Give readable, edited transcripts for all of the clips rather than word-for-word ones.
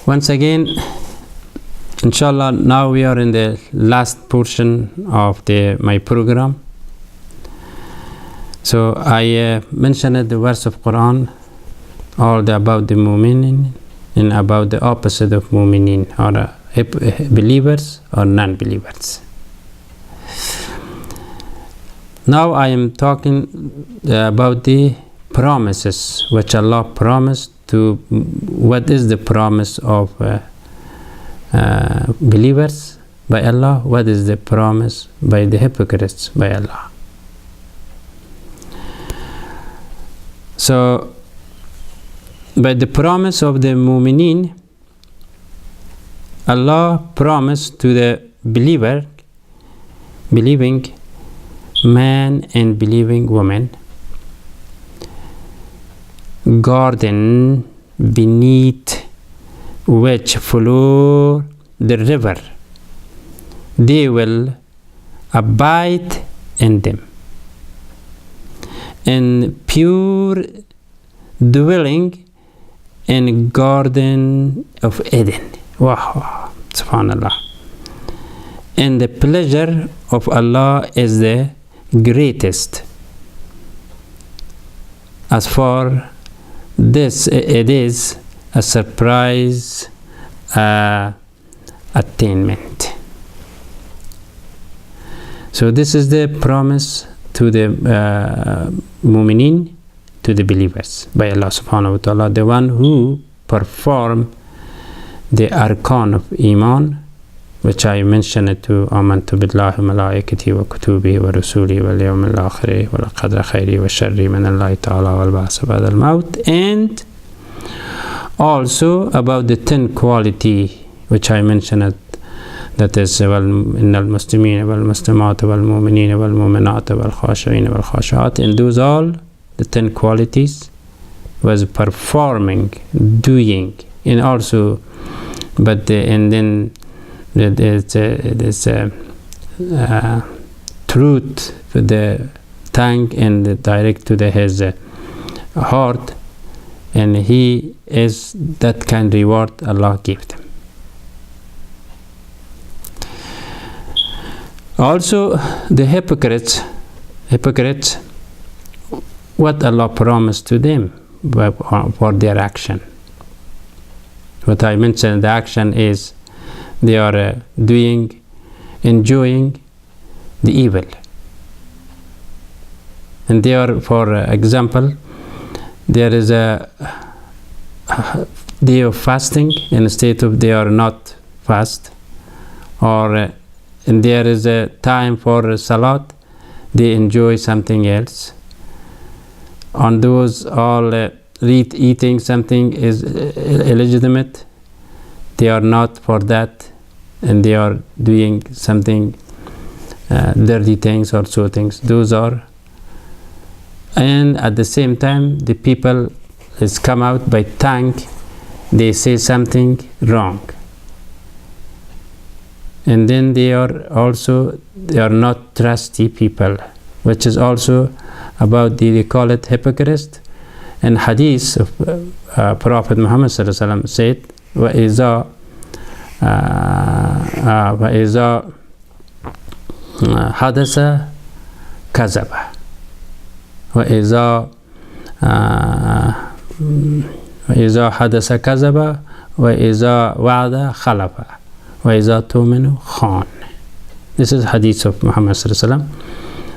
Once again, inshallah, now we are in the last portion of my program. So I mentioned the verse of Quran, all about the mu'minin and about the opposite of mu'minin, or believers or non-believers. Now I am talking about the promises which Allah promised to. What is the promise of believers by Allah? What is the promise by the hypocrites by Allah? So by the promise of the mu'mineen, Allah promised to the believing man and believing woman, garden beneath which flow the river, they will abide in them, and pure dwelling in garden of Eden. Wow, subhanallah. And the pleasure of Allah is the greatest. As for this, it is a surprise attainment. So this is the promise to the mu'mineen, to the believers by Allah subhanahu wa ta'ala, the one who perform the arkan of iman, which I mentioned to amantu billahi wa malaikatihi wa kutubihi wa rusulihi wal yawmil akhir wal qadri khairi wa sharri min Allah ta'ala wal ba'th ba'da al maut, and also about the 10 quality which I mentioned, that is innal muslimina wal muslimat wal mu'minina wal mu'minat wal khashi'ina wal khashi'at, and those all the 10 qualities was performing, doing, and also and then there's truth to the tongue and direct to his heart, and he is that kind of reward Allah gave them. Also the hypocrites, what Allah promised to them for their action. What I mentioned, the action is they are enjoying the evil, and they are, for example, there is a day of fasting instead of they are not fast, or and there is a time for salat, they enjoy something else. On those all eating something is illegitimate, they are not for that, and they are doing something dirty things or so things. Those are, and at the same time the people is come out by tongue, they say something wrong, and then they are not trusty people, which is also about they call it hypocrite. And hadith of Prophet Muhammad sallallahu alaihi wasallam said, وَإِذَا حَدَثَ كَذَبَ وَإِذَا حَدَثَ كَذَبَ وَإِذَا وَعَدَ خَلَفَ وَإِذَا تُؤْمِنُ خَانَ. This is hadith of Muhammad sallallahu alaihi wasallam.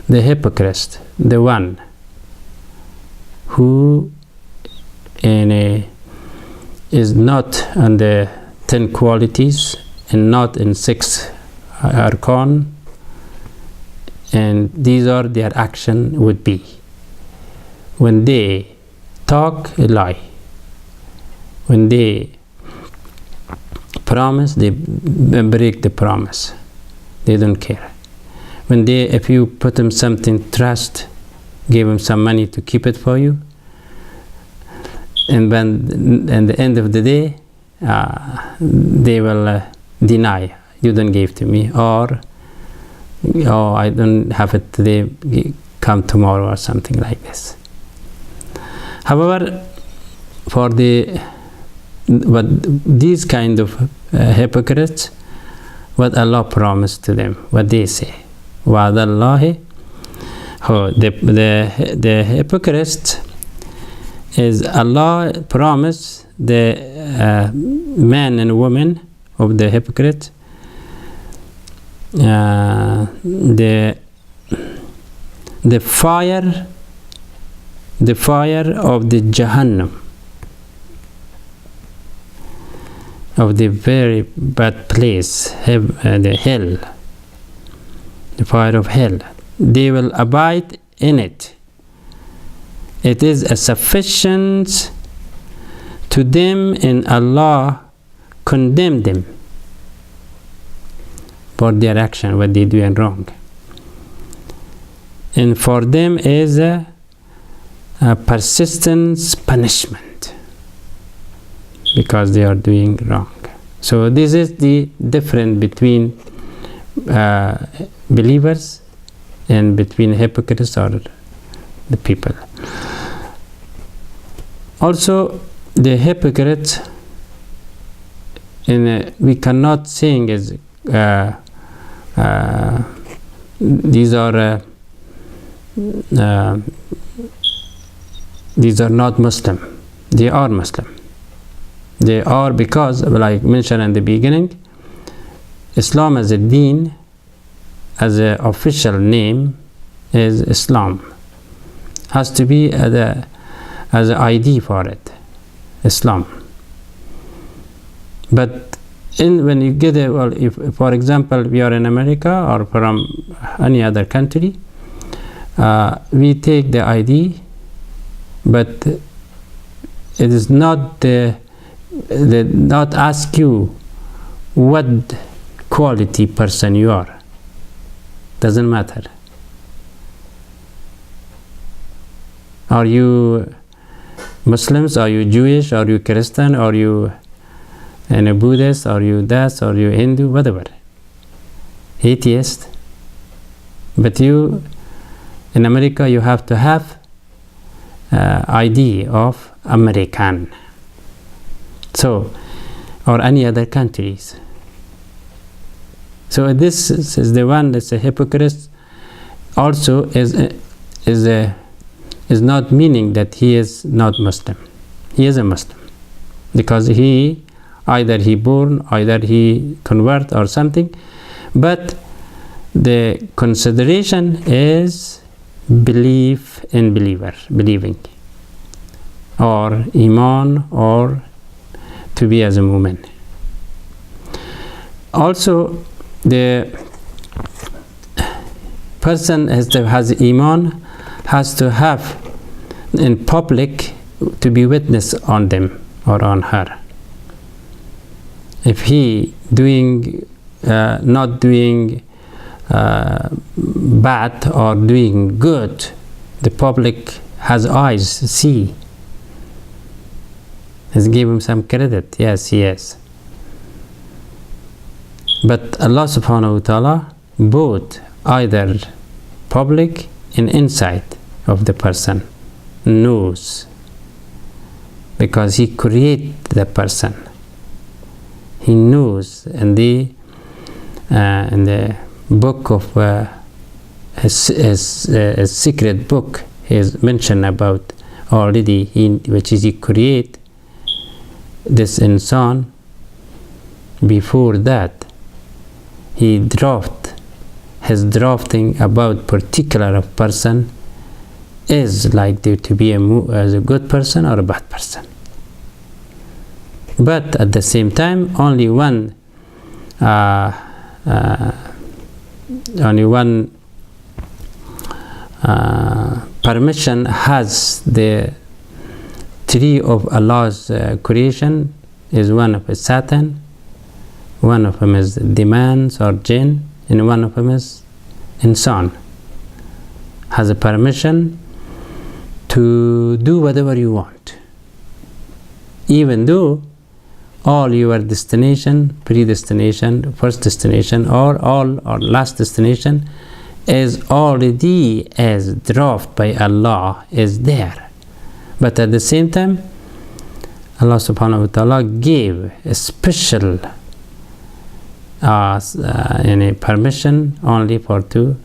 The hypocrite, the one who is not on the 10 qualities and not in 6 arkan, and these are their action would be: when they talk, a lie; when they promise, they break the promise, they don't care. When if you put them something, trust, give them some money to keep it for you, and when at the end of the day they will deny, you don't give to me, or oh, I don't have it today, come tomorrow, or something like this. However, for the but these kind of hypocrites, what Allah promised to them, what they say, وَعَدَ اللَّهِ. The hypocrites is Allah promised the man and woman of the hypocrite the fire of the Jahannam, of the very bad place, the hell, the fire of hell. They will abide in it. It is a sufficient to them, and Allah condemn them for their action, what they do wrong. And for them is a persistent punishment because they are doing wrong. So this is the difference between believers and between hypocrites or the people. Also, the hypocrites, we cannot sing as these are not Muslim. They are Muslim. They are because, like mentioned in the beginning, Islam as a deen, as an official name, is Islam. Has to be as an ID for it, Islam. But when you get it, well, if for example we are in America or from any other country, we take the ID, but it is not not ask you what quality person you are. Doesn't matter. Are you Muslims? Are you Jewish? Are you Christian? Are you a Buddhist? Are you das? Are you Hindu? Whatever. Atheist. But you, in America, you have to have ID of American. So, or any other countries. So this is the one that's a hypocrite. Also is not meaning that he is not Muslim. He is a Muslim because he either he born, either he convert or something. But the consideration is belief in believing, or iman, or to be as a mu'min. Also, the person has iman has to have in public to be witness on them or on her. If he doing not doing bad or doing good, the public has eyes see. Let's give him some credit. Yes, yes. But Allah subhanahu wa ta'ala both either public and inside of the person knows, because he created the person. He knows. In the book of his secret book, he is mentioned about already, which is he create this insan. Before that, he his drafting about particular person is like to be as a good person or a bad person. But at the same time, only one permission has the tree of Allah's creation, is one of is Satan, one of them is demons or jinn, and one of them is insan. Has a permission to do whatever you want, even though all your destination, predestination, first destination, or last destination is already as drafted by Allah is there. But at the same time, Allah subhanahu wa ta'ala gave a special permission only for two.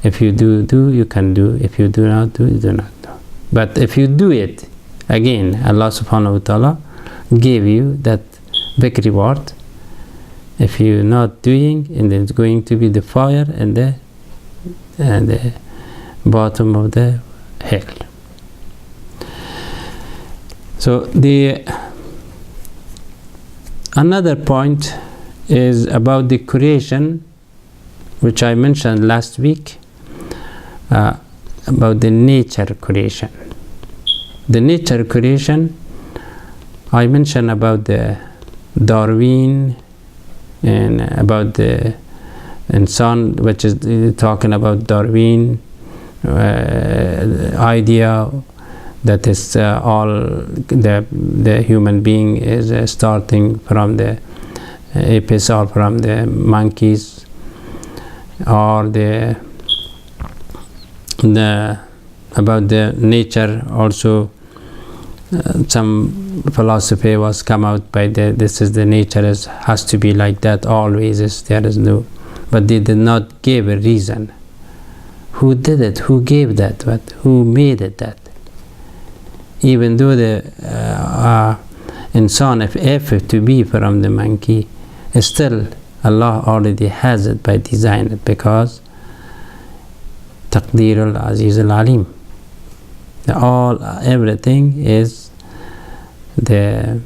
If you do, you can do. If you do not do, you do not do. But if you do it, again, Allah subhanahu wa ta'ala gave you that big reward. If you're not doing, and it's going to be the fire and the bottom of the hell. So another point is about the creation, which I mentioned last week, about the nature creation. The nature creation, I mentioned about the Darwin and about the insan, which is talking about Darwin idea that is all the human being is starting from the apes or from the monkeys, or about the nature also. Some philosophy was come out by this is the nature has to be like that always, there is no, but they did not give a reason. Who did it? Who gave that? Who made it that? Even though the insan, if to be from the monkey, still Allah already has it by design it, because Taqdeer al-Aziz al-Alim. Everything is written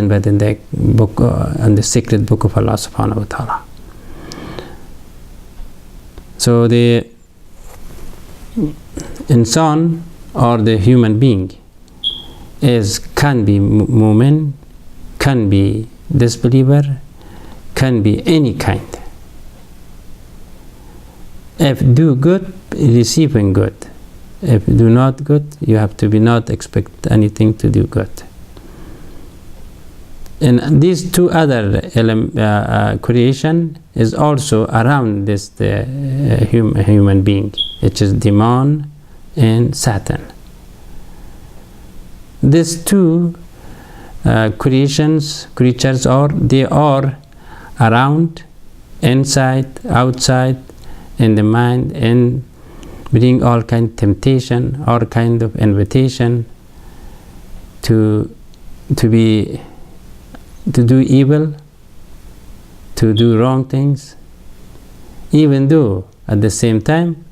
within the book and the secret book of Allah subhanahu wa ta'ala. So the insan, or the human being, can be mu'min, can be disbeliever, can be any kind. If do good, receiving good. If do not good, you have to be not expect anything to do good. And these two other creation is also around this human being, which is demon and Satan. These two creatures they are around, inside, outside, in the mind, and bring all kind of temptation, all kind of invitation to do evil, to do wrong things, even though at the same time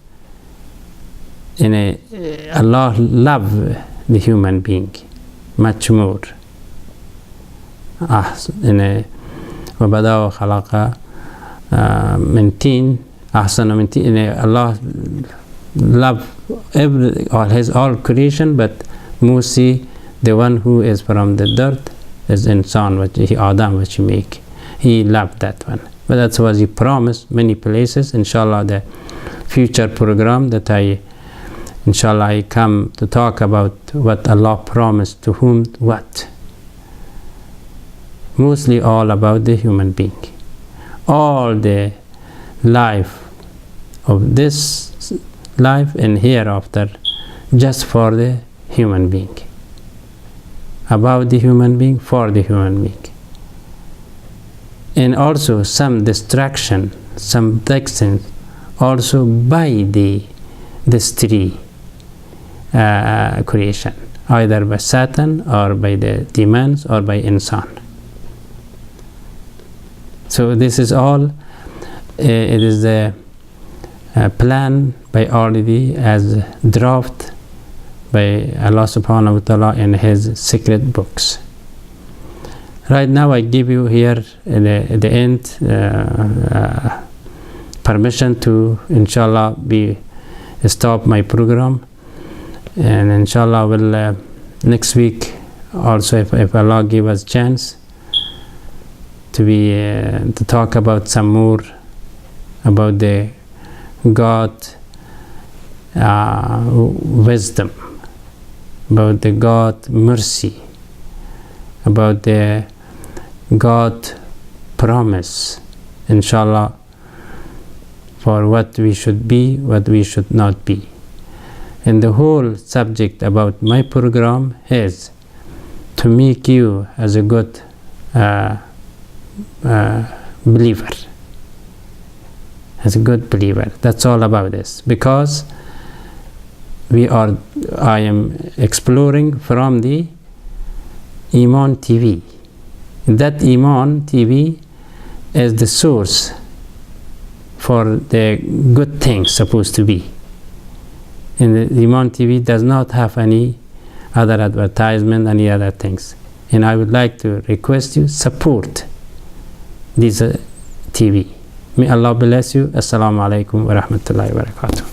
Allah love the human being much more. وبدأ خلق من طين أحسن من طين. Allah love all creation, but mostly the one who is from the dirt is insan, Adam, which he make. He loved that one. But that's what he promised many places. Inshallah, the future program that I come to talk about what Allah promised to whom what. Mostly all about the human being. All the life of this life and hereafter, just for the human being. About the human being, for the human being. And also some distraction, some distance, also by this three creation, either by Satan, or by the demons, or by insan. So this is all, it is the plan by already as draft by Allah subhanahu wa ta'ala in his secret books. Right now I give you here at the end permission to inshallah stop my program, and inshallah will next week also, if Allah give us chance, to talk about some more about the God wisdom, about the God mercy, about the God promise, inshallah, for what we should be, what we should not be. And the whole subject about my program is to make you as a good believer, as a good believer. That's all about this, because I am exploring from the Iman TV. That Iman TV is the source for the good things supposed to be. And the Iman TV does not have any other advertisement, any other things. And I would like to request you support this TV. May Allah bless you. Assalamu alaikum wa rahmatullahi wa barakatuh.